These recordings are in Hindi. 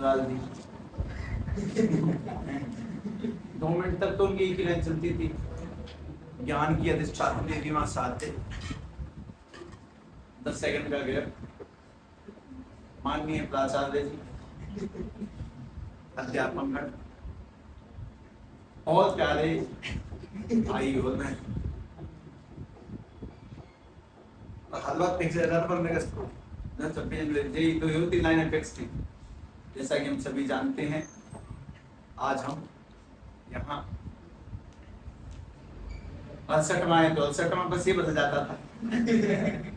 डाल दी। 2 मिनट तक तो उनकी एक ही लाइन चलती थी, ज्ञान की अधिष्ठात्री देवी मां साथ थे। 10 सेकंड का गैप। माननीय प्राचार्य जी, अध्यापक और प्यारे भाई और मैं हलवा फिक्स है पर मैं कसको न सब ये तो होती लाइन फिक्स थी। जैसा कि हम सभी जानते हैं, आज हम यहाँ 68वां है, तो 68वां बस ये बदल जाता था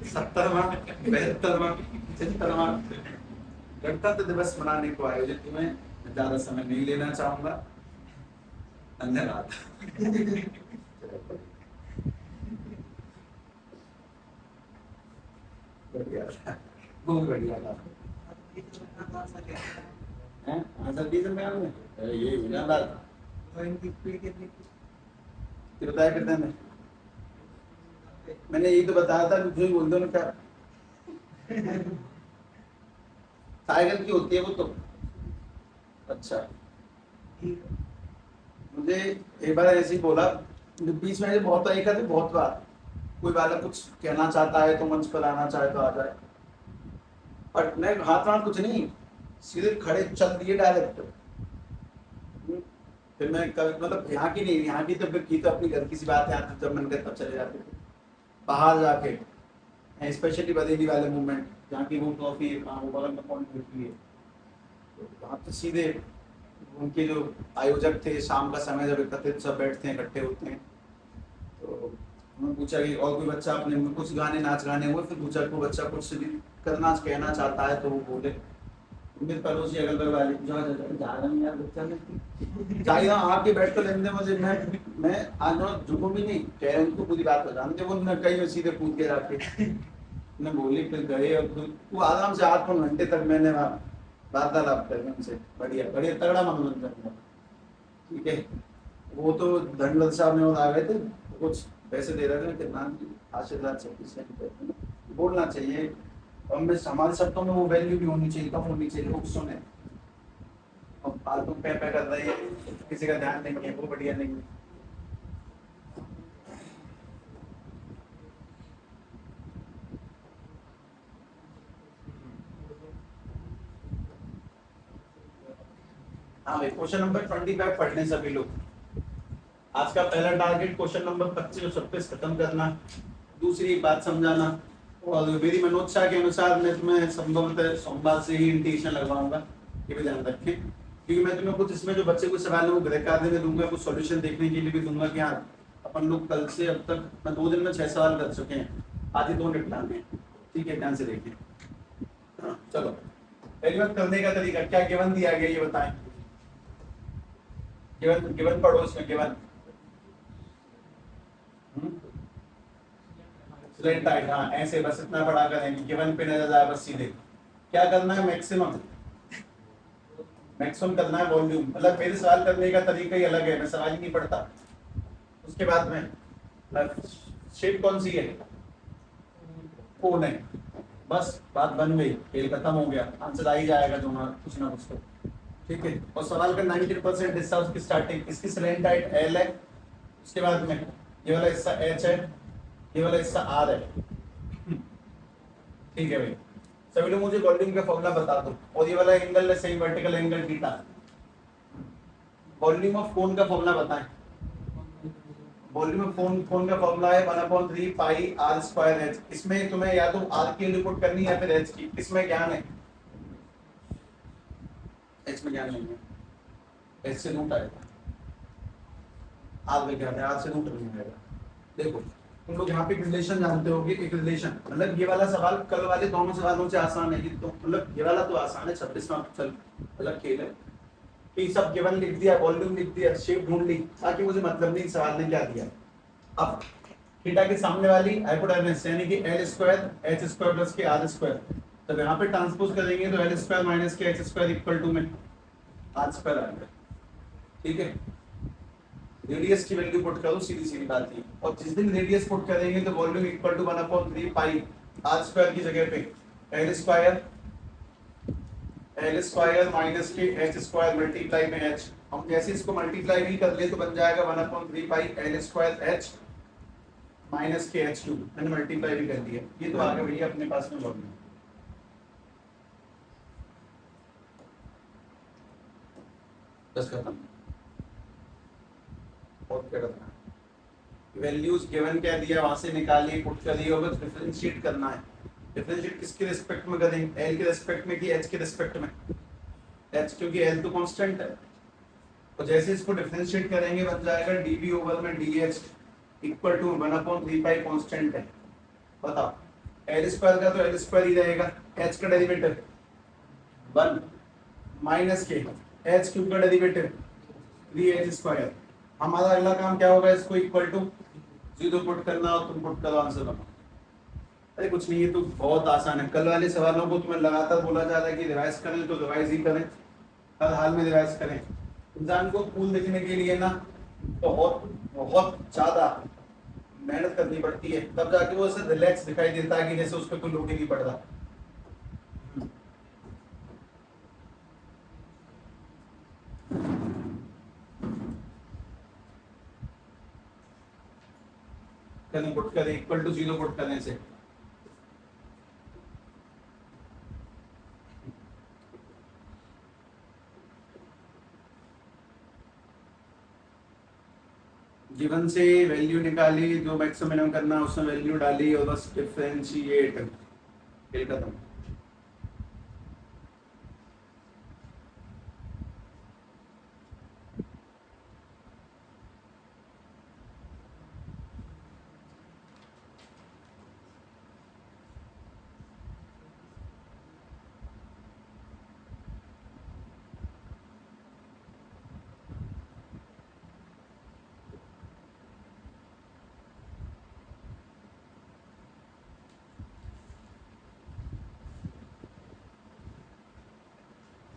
70वां 72वां 75वां गणतंत्र दिवस मनाने को आयोजित हुए। मैं ज्यादा समय नहीं लेना चाहूंगा, धन्यवाद। बढ़िया था, बहुत बढ़िया था। आंसर दी में ये ज्यादा बताया करते हैं। मैंने यही तो बताया था, जो बोल दो ना क्या साइकिल की होती है वो तो। अच्छा, मुझे एक बार ऐसे ही बोला, बीच में बहुत एक है बहुत बार कोई वाला कुछ कहना चाहता है तो मंच पर आना चाहे तो आ जाए, बट मैं हाथ वाथ कुछ नहीं, सीधे खड़े चल दिए डायरेक्ट। फिर मैं कभी मतलब यहाँ की नहीं, यहाँ की तो फिर की तो अपनी घर की सी बात है, तो जब मन करे तब चले जाते थे। बाहर जाके स्पेशली बदेली वाले मूवमेंट जहाँ की वो ट्रॉफी है, वो बगल में पॉइंट मिलती है, तो वहाँ तो सीधे उनके जो आयोजक थे, शाम का समय जब एकत्रित सब बैठते हैं, इकट्ठे होते हैं, तो उन्होंने पूछा कि और कोई बच्चा अपने कुछ गाने नाच गाने हुए, फिर पूछा कोई बच्चा कुछ करना कहना चाहता है तो वो बोले। मेरे पड़ोसी अगल बगल वाले यार बच्चा चाहिए आपके बैठ कर लेने मुझे, मैं आज झुको भी नहीं, कह रहे उनको पूरी बात बताने, वो न कहीं सीधे कूद के जाके न बोली, फिर गए और वो आराम से 8 घंटे तक मैंने वार्तालाप कर उनसे, बढ़िया बढ़िया तगड़ा मनोरंजन हुआ। ठीक है, वो तो धनलल साहब ने और आ गए थे, कुछ पैसे दे रहे थे, कितना आशीर्वाद से बोलना चाहिए, और मैं हमारे शब्दों में वो वैल्यू भी होनी चाहिए, कम होनी चाहिए, लोग सुने। और फालतू पे कर रहे हैं, किसी का ध्यान नहीं है, वो बढ़िया नहीं है। हाँ भाई, क्वेश्चन नंबर 25 पढ़ने सभी लोग। आज का पहला टारगेट क्वेश्चन नंबर 25 और 26 खत्म करना, दूसरी बात समझाना, और मेरी मनोच्छा के अनुसार मैं तुम्हें संभवतः सोमवार से ही इंटीग्रेशन लगवाऊंगा, ये भी ध्यान रखें, क्योंकि मैं तुम्हें कुछ इसमें जो बच्चे को सवाल है वो गृह कार्य में दूंगा, कुछ सॉल्यूशन देखने के लिए भी दूंगा कि हाँ अपन लोग कल से अब तक मैं 2 दिन में 6 सवाल कर चुके हैं, आज ही 2 निपटाने हैं। ठीक है, ध्यान से देखिए। चलो, पहली बात करने का तरीका क्या गिवन दिया गया ये बताएं। गिवन गिवन पढ़ो, इसमें गिवन स्लेंट टाइट, हाँ ऐसे बस इतना पढ़ा करेंगे, गिवन पे नजर आए बस सीधे। क्या करना है, मैक्सिमम मैक्सिमम करना है वॉल्यूम, मतलब मेरे सवाल करने का तरीका ही अलग है, मैं सवाल ही नहीं पढ़ता। उसके बाद में शेप कौन सी है, कोन है, बस बात बन गई, खेल खत्म हो गया, आंसर आ ही जाएगा तुम्हारा कुछ ना कुछ तो। ठीक है, और सवाल का 90% हिस्सा उसकी स्टार्टिंग, इसकी स्लेंट टाइट एल है, उसके बाद में ये वाला हिस्सा एच है, ये वाला हिस्सा आर है। ठीक है भाई, सभी लोग मुझे वॉल्यूम का फॉर्मूला बता दो, और ये वाला एंगल है सही vertical angle theta, volume of cone का फॉर्मूला बताएं। वॉल्यूम ऑफ कोन का फॉर्मूला है 1/3 पाई आर स्क्वायर एच। इसमें तुम्हें या तो आर की वैल्यू पुट करनी है या फिर एच की, इसमें ज्ञान है, एच में ज्ञान नहीं है, एच से रूट आएगा, आर में ज्ञान है, आर से रूट नहीं आएगा। देखो तुम लोग यहाँ पे रिलेशन जानते होगे, एक रिलेशन, मतलब ये वाला सवाल कल वाले दोनों सवालों से आसान है, तो मतलब ये वाला तो आसान है, 26वां चल अलग खेल है कि सब गिवन लिख दिया, वॉल्यूम लिख दिया, शेप ढूंढ ली, ताकि मुझे मतलब नहीं सवाल ने क्या दिया। अब थीटा के सामने वाली हाइपोटेनस यानी कि l square H square plus के आर स्क्वायर, तो यहाँ पे ट्रांसपोज करेंगे तो एल स्क्वायर माइनस के एच स्क्वायर इक्वल टू में आर स्क्वायर आएगा। ठीक है, रेडियस की वैल्यू पुट करो, सीधी सीधी बात है, और जिस दिन रेडियस पुट करेंगे तो volume equal to 1/3 pi r square की जगह पे एल एल स्क्वायर माइनस के एच स्क्वायर मल्टीप्लाई में एच, हम जैसे इसको मल्टीप्लाई भी कर ले तो बन जाएगा 1/3 pi L square H minus के एच क्यूब, मैंने मल्टीप्लाई भी कर दिया। ये तो आगे भैया अपने पास में लॉग में बस खत्म। और क्या करना है, वैल्यूज गिवन क्या दिया वहां से निकालिए, पुट करिए और बस डिफरेंशिएट करना है। डिफरेंशिएट किसके रिस्पेक्ट में करेंगे, एल के रिस्पेक्ट में कि एच के रिस्पेक्ट में, एच क्योंकि एल तो कांस्टेंट है। तो जैसे इसको डिफरेंशिएट करेंगे बन जाएगा डीवी ओवर में dh equal to 1/3 pi constant है। बताओ एल स्क्वायर का तो एल स्क्वायर ही रहेगा, एच का डेरिवेटिव 1 माइनस के एच क्यूब का डेरिवेटिव 3h स्क्वायर। हमारा अगला काम क्या होगा, इसको इक्वल टू 0 पुट करना और तुम पुट करो आंसर बनाओ। अरे कुछ नहीं, ये तो बहुत आसान है। कल वाले सवालों को तुम्हें लगातार बोला जा रहा है कि रिवाइज करें तो रिवाइज ही करें, हर हाल में रिवाइज करें। इंसान को कूल देखने के लिए ना बहुत बहुत ज्यादा मेहनत करनी पड़ती है, तब जाके वो ऐसे रिलैक्स दिखाई देता है कि जैसे उसका कोई लोड ही नहीं पड़ रहा। पुट करें इक्वल टू 0 पुट करने से गिवन से वैल्यू निकाली, जो मैक्सिमम मिनिमम करना है उसमें वैल्यू डाली और बस डिफरेंशिएट, खेल खत्म।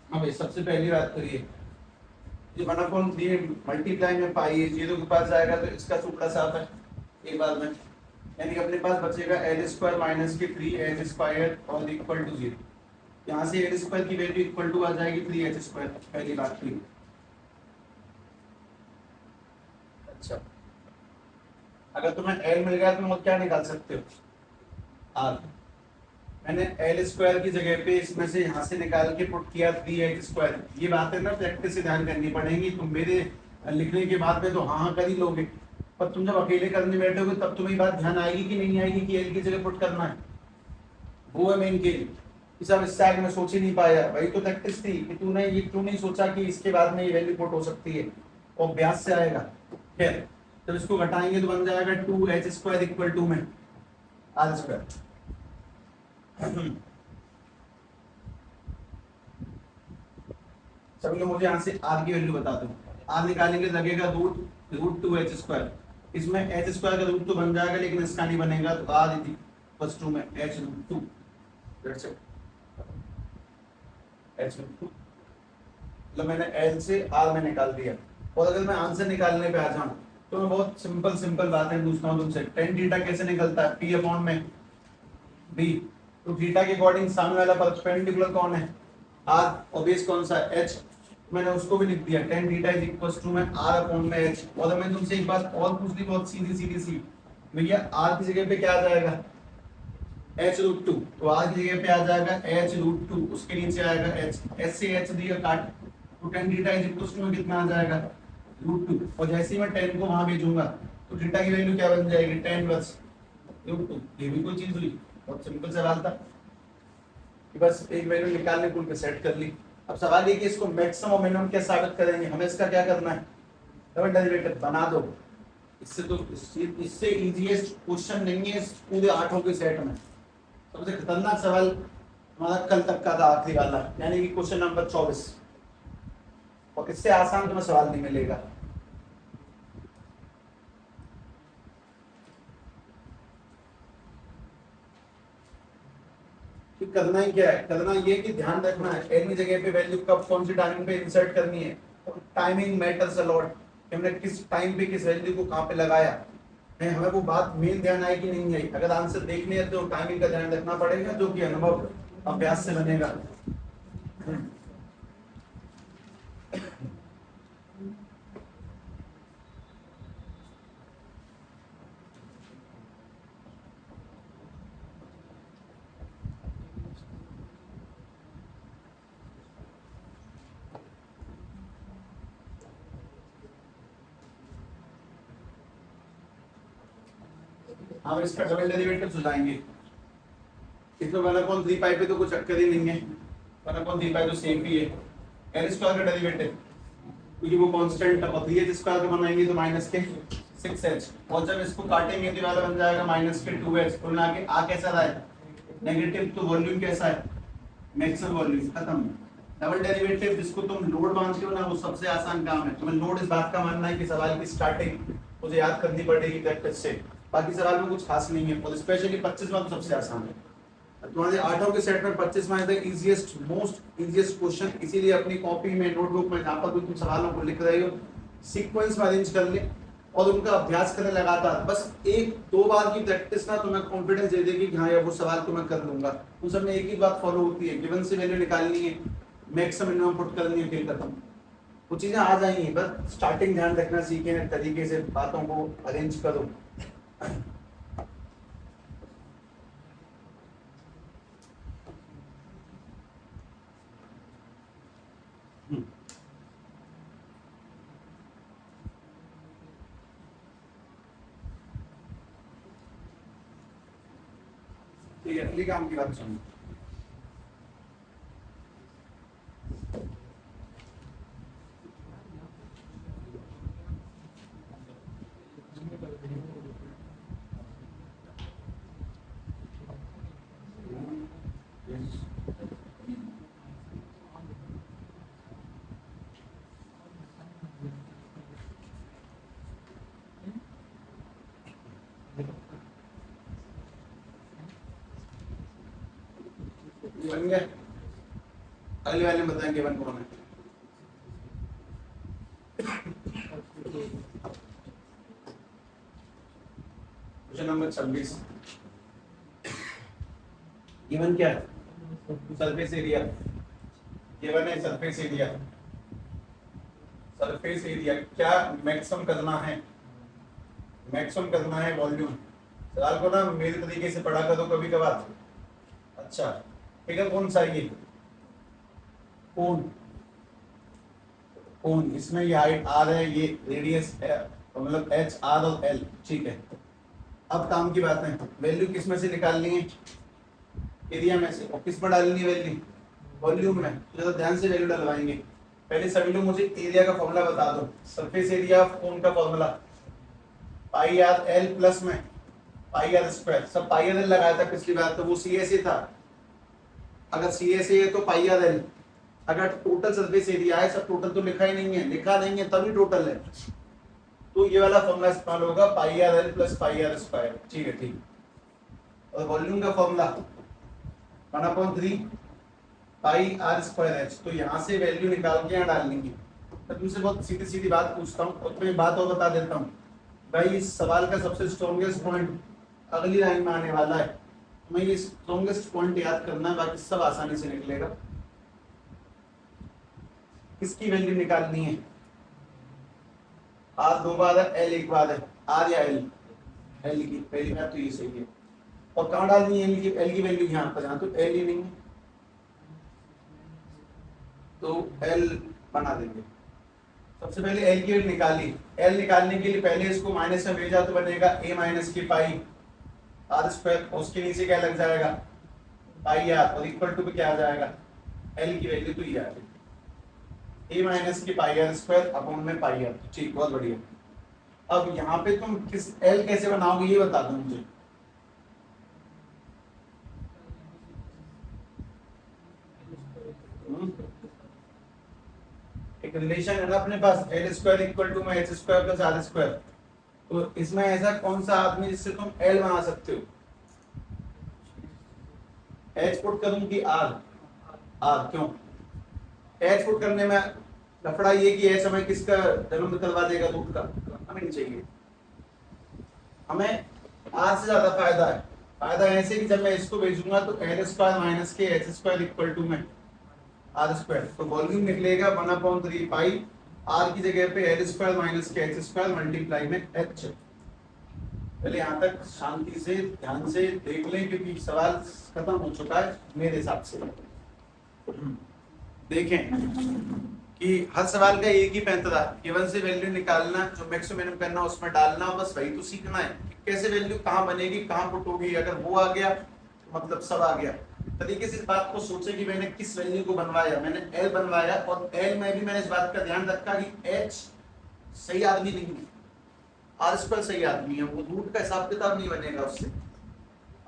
हाँ भाई, सबसे पहली बात तो ये 1/3 मल्टीप्लाई में पाई है 0 के पास जाएगा तो इसका टुकड़ा साफ है एक बार में, यानी कि अपने पास बचेगा एल स्क्वायर माइनस के 3h स्क्वायर और इक्वल टू 0। यहाँ से एल स्क्वायर की वैल्यू इक्वल टू आ जाएगी 3h स्क्वायर, पहली बात थी। अच्छा, अगर तुम्हें एल मिल गया तो तुम क्या निकाल सकते हो, आर। मैंने एल स्क्वायर की जगह पे इसमें से यहाँ से निकाल के पुट किया 3h स्क्वायर। ये बातें ना प्रैक्टिस से ध्यान करनी पड़ेगी, तुम मेरे लिखने के बाद में तो हाँ कर ही लोगे, पर तुम जब अकेले करने बैठोगे तब तुम्हें बात ध्यान आएगी कि नहीं आएगी कि एल की जगह पुट करना है। वो है मेन गेम, सब इस साइड में सोच ही नहीं पाया। वही तो प्रैक्टिस थी कि तूने ये क्यों नहीं सोचा कि इसके बाद में ये वैल्यू पुट हो सकती है, और अभ्यास से आएगा। खैर, जब इसको घटाएंगे तो बन जाएगा 2h स्क्वायर इक्वल टू में आर स्क्वायर। सभी लोग मुझे यहाँ से आर की वैल्यू बता दो। आर निकालेंगे लगेगा रूट 2h स्क्वायर, इसमें h स्क्वायर का रूट तो बन जाएगा लेकिन इसका नहीं बनेगा, तो आर प्लस 2 में h रूट 2, h रूट 2। मतलब मैंने l से r में निकाल दिया। और अगर मैं आंसर निकालने पे आ जाऊं तो मैं बहुत सिंपल बातें पूछता हूँ तुमसे। tan थीटा कैसे निकलता है, p अपॉन में b। तो थीटा के अकॉर्डिंग सामने वाला परपेंडिकुलर कौन है, r, और बेस कौन सा h। मैंने उसको भी लिख दिया tan theta is equal to में r अपॉन में h। और मैं तुमसे एक बात और पूछ ली बहुत सीधी सी, भैया r की जगह पे क्या आ जाएगा, h रूट 2। तो r की जगह पे आ जाएगा h रूट 2, उसके नीचे आएगा h, h से h दिया काट, तो tan theta is equal to में कितना आ जाएगा रूट 2। और जैसे ही मैं tan को वहां भेजूंगा तो थीटा की वैल्यू क्या बन जाएगी, tan इनवर्स रूट 2। ये भी कोई चीज हुई, बहुत सिंपल सवाल था कि बस एक वैल्यू निकालने को उनके सेट कर ली। अब सवाल ये कि इसको मैक्सिमम और मिनिमम क्या साबित करेंगे, हमें इसका क्या करना है, डबल डेरिवेटिव बना दो। इससे तो इससे इजीएस्ट क्वेश्चन नहीं है इस पूरे 8 के सेट में। सबसे खतरनाक सवाल हमारा कल तक का था, आखिरी वाला, यानी कि क्वेश्चन नंबर 24, और इससे आसान तुम्हें सवाल नहीं मिलेगा। कि करना ही क्या है, करना ये कि ध्यान रखना है एल की जगह पे वैल्यू कब कौन सी टाइमिंग पे इंसर्ट करनी है। और टाइमिंग मैटर्स अ लॉट, हमने किस टाइम पे किस वैल्यू को कहाँ पे लगाया है, हमें वो बात मेन ध्यान आई कि नहीं आई। अगर आंसर देखने है तो टाइमिंग का ध्यान रखना पड़ेगा, जो कि अनुभव अभ्यास से बनेगा। हम इसका डबल डेरिवेटिव सुझाएंगे। इसमें 1/3 पाई पे तो कुछ चक्कर ही नहीं है, 1/3 पाई तो सेम ही है। एल स्क्वायर का डेरिवेटिव क्योंकि वो कांस्टेंट है, और 3h स्क्वायर का बनाएंगे तो माइनस के 6h, और जब इसको काटेंगे तो वाला बन जाएगा माइनस के 2h। कुल मिला के आ कैसा रहा है नेगेटिव, तो वॉल्यूम कैसा है मैक्सिमम वॉल्यूम। खत्म। डबल डेरिवेटिव जिसको तुम लोड मानते हो ना, वो सबसे आसान काम है। तुम्हें लोड इस बात का मानना है कि सवाल की स्टार्टिंग मुझे याद करनी पड़ेगी प्रैक्टिस से, बाकी सवाल में कुछ खास नहीं है, और स्पेशली 25वां तो सबसे आसान है। तुम्हारे 8 के सेट में 25वां is the easiest most easiest question, इसीलिए अपनी कॉपी में नोटबुक में जहां पर भी तुम सवालों को लिख रहे हो सीक्वेंस में अरेंज कर ले और उनका अभ्यास करें लगातार। बस 1-2 बार की प्रैक्टिस ना तुम्हें कॉन्फिडेंस दे देगी कि हाँ यार वो सवाल तो मैं कर लूंगा। उन सब में एक ही बात फॉलो होती है, गिवन से वैल्यू निकालनी है, मैक्सिमम मिनिमम पुट करनी है, फिर खत्म। वो चीजें आ जाएंगी, बस स्टार्टिंग ध्यान रखना सीखें, तरीके से बातों को अरेंज करो। ठीक है, अगली काम की बात सुनो। बन गया, अगले वाले में बताएंगे वन कौन है। क्वेश्चन नंबर 26 गिवन क्या है सरफेस एरिया, गिवन है सरफेस एरिया। सरफेस एरिया क्या मैक्सिमम करना है, मैक्सिमम करना है वॉल्यूम। सवाल को ना मेरे तरीके से पढ़ा करो कभी कभार। अच्छा फिगर कौन सा है, ये कोण, कोण इसमें ये हाइट आर है, ये रेडियस है, मतलब एच आर और एल। ठीक है, अब काम की बात है, वैल्यू किस में से निकालनी है, एरिया में से, और किस में डालनी है वैल्यू, वॉल्यूम में। तो जरा ध्यान से वैल्यू डलवाएंगे। पहले सभी लोग मुझे एरिया का फॉर्मूला बता दो। सरफेस एरिया ऑफ कोन का फॉर्मूला पाई आर एल प्लस में पाई आर स्क्वायर। सब पाई आर एल लगाया था पिछली बार, तो वो सी एस ए था। अगर सी एस ए है तो पाई आर एल। अगर टोटल सरफेस एरिया है, सब टोटल तो लिखा ही नहीं है, लिखा नहीं है तभी टोटल है, तो ये वाला फॉर्मूला इस्तेमाल होगा pi r l plus pi r square. ठीक है, ठीक। और वॉल्यूम का formula 1/3 pi r square h. तो यहाँ से वैल्यू निकाल के यहाँ डालनी है। तो तुमसे बहुत सीधी सीधी बात पूछता हूँ, और तुम्हें बात और बता देता हूँ भाई, इस सवाल का सबसे स्ट्रॉन्गेस्ट पॉइंट अगली लाइन में आने वाला है। तुम्हें ये स्ट्रॉन्गेस्ट पॉइंट याद करना है, बाकी सब आसानी से निकलेगा। किसकी वैल्यू निकालनी है, आर 2 बार है, एल 1 बार है, आर या एल, एल की पहली बात तो ये सही है। और कहाँ डालनी है एल की वैल्यू, यहाँ पर, यहाँ तो एल ही नहीं है तो एल बना देंगे। सबसे पहले एल की वैल्यू निकाली। एल निकालने के लिए पहले इसको माइनस में भेजा तो बनेगा ए माइनस की पाई आर स्क्वायर, उसके नीचे क्या लग जाएगा पाई आर, और इक्वल टू पे क्या आ जाएगा एल की वैल्यू तो ये आ जाएगी ए माइनस की पाई आर स्क्वायर अपॉन में पाई आर। ठीक, बहुत बढ़िया। अब यहाँ पे तुम किस एल कैसे बनाओगे ये बता दो मुझे। एक रिलेशन है ना अपने पास, एल स्क्वायर इक्वल टू में h square plus r square. तो इसमें ऐसा कौन सा आदमी जिससे तुम एल बना सकते हो, एच पुट करूं कि आर, आर क्यों, एच पुट करने में लफड़ा ये कि एच हमें किसका जन्म निकलवा देगा, दूध का, हमें नहीं चाहिए। हमें आर से ज्यादा फायदा है। फायदा ऐसे कि जब मैं इसको भेजूंगा तो एल स्क्वायर माइनस के एच स्क्वायर इक्वल टू में आर स्क्वायर, तो वॉल्यूम निकलेगा 1/3 पाई आर की जगह पे एल स्क्वायर माइनस के एच स्क्वायर मल्टीप्लाई में एच। पहले यहाँ तक शांति से ध्यान से देख लें, क्योंकि सवाल खत्म हो चुका है मेरे हिसाब से। देखें कि हर सवाल का एक ही पैंतरा, केवल से वैल्यू निकालना, जो मैक्सिमम करना उसमें डालना, बस वही तो सीखना है। कैसे वैल्यू कहाँ बनेगी, कहाँ पुट होगी, अगर वो आ गया तो मतलब सब आ गया। तरीके से इस बात को सोचे कि मैंने किस वैल्यू को बनवाया, मैंने एल बनवाया और एल में भी मैंने इस बात का ध्यान रखा कि एच सही आदमी नहीं है, आर स्क्वायर सही आदमी है, वो रूट का हिसाब किताब नहीं बनेगा उससे।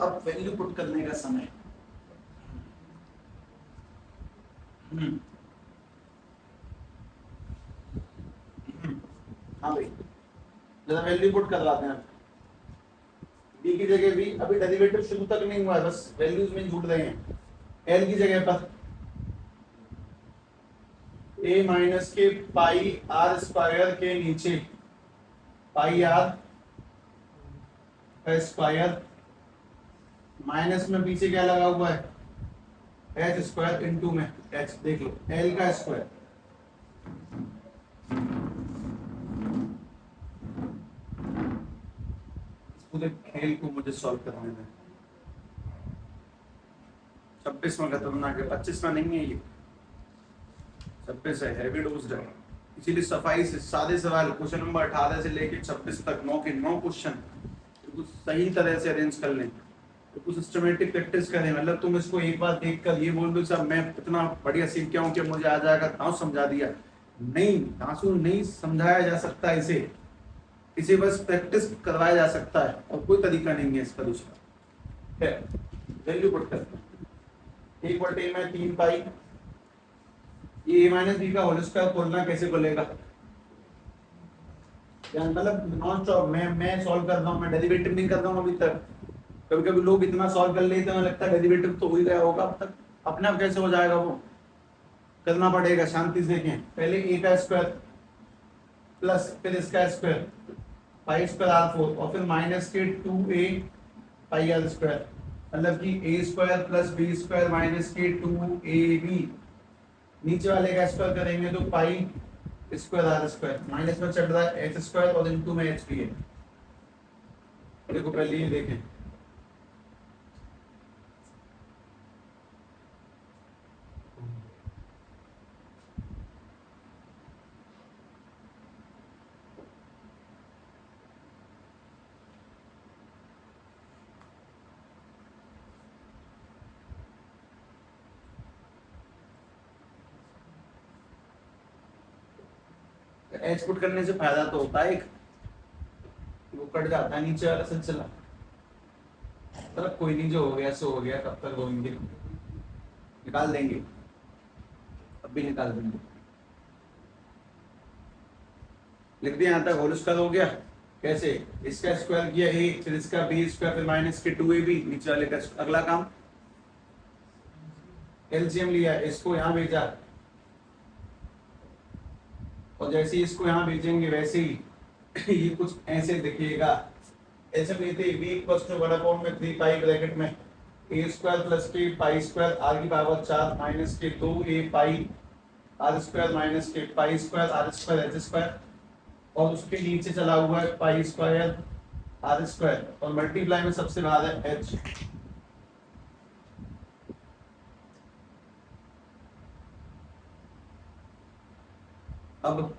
अब वैल्यू पुट करने का समय। हाँ भाई, जरा वैल्यू पुट करवाते हैं। बी की जगह भी अभी डेरिवेटिव शुरू तक नहीं हुआ है, बस वैल्यूज में जुड़ रहे हैं। एल की जगह पर ए माइनस के पाई आर स्क्वायर के नीचे पाई आर स्क्वायर माइनस में पीछे क्या लगा हुआ है, एच स्क्वायर इंटू में एच, देख लो एल का स्क्वायर। पूरे खेल को मुझे सॉल्व करने में 26 में खतरनाक है, 25 में नहीं है ये, 26 है, हैवी डोज है। इसीलिए सफाई से सादे सवाल क्वेश्चन नंबर 18 से लेके 26 तक 9 के 9 क्वेश्चन तो सही तरह से अरेंज कर लें, तो कुछ सिस्टमेटिक प्रैक्टिस करें। मतलब तुम इसको एक बार देखकर ये बोल दो साहब मैं इतना बढ़िया सीख गया हूँ कि मुझे आ जाएगा, ताऊ समझा दिया, नहीं, तासु नहीं समझाया जा सकता इसे बस प्रैक्टिस करवाया जा सकता है और कोई तरीका नहीं है इसका दूसरा। है वैल्यू पुट करते हैं, 1/a में 3 पाई, ये a माइनस बी का होल स्क्वायर खोलना कैसे खोलेगा, मतलब नॉन स्टॉप मैं सॉल्व कर रहा हूँ, मैं डेरिवेटिव नहीं कर रहा हूँ अभी तक। कभी कभी लोग इतना सॉल्व कर लेते हैं, लगता है डेरिवेटिव तो हो ही गया होगा, अब तक अपने आप कैसे हो जाएगा, वो करना पड़ेगा। शांति से देखें, पहले a का स्क्वायर प्लस फिर इसका स्क्वायर पाई स्क्वायर आर 4 और फिर माइनस के 2a पाई आर स्क्वायर, मतलब कि a square plus b square minus के 2ab, नीचे वाले का स्क्वायर करेंगे तो pi square r square, minus में चढ़ रहा है एच स्क्वायर और इनटू में एच भी है। देखो पहले ये देखें, एच पुट करने से फायदा तो होता है, एक वो कट जाता है नीचे वाला सिलसिला। मतलब कोई नहीं, जो हो गया सो हो गया, कब तक होंगे, निकाल देंगे, अब भी निकाल देंगे। लिख दिया यहाँ तक, होल स्क्वायर हो गया, कैसे, इसका स्क्वायर किया a, फिर इसका b स्क्वायर, फिर माइनस के 2ab, नीचे वाले का अगला काम एलसीएम लिया, इसको यहाँ भेजा और जैसे ही इसको यहाँ भेजेंगे वैसे ही ये कुछ ऐसे दिखेगा। ऐसे लेते b इक्वल्स टू 1 में 3 पाई ब्रैकेट में a स्क्वायर प्लस के पाई स्क्वायर r की पावर 4 माइनस के 2a pi r square minus के pi square r square h square, और उसके नीचे चला हुआ है पाई स्क्वायर r स्क्वायर और मल्टीप्लाई में सबसे बाहर है h। अब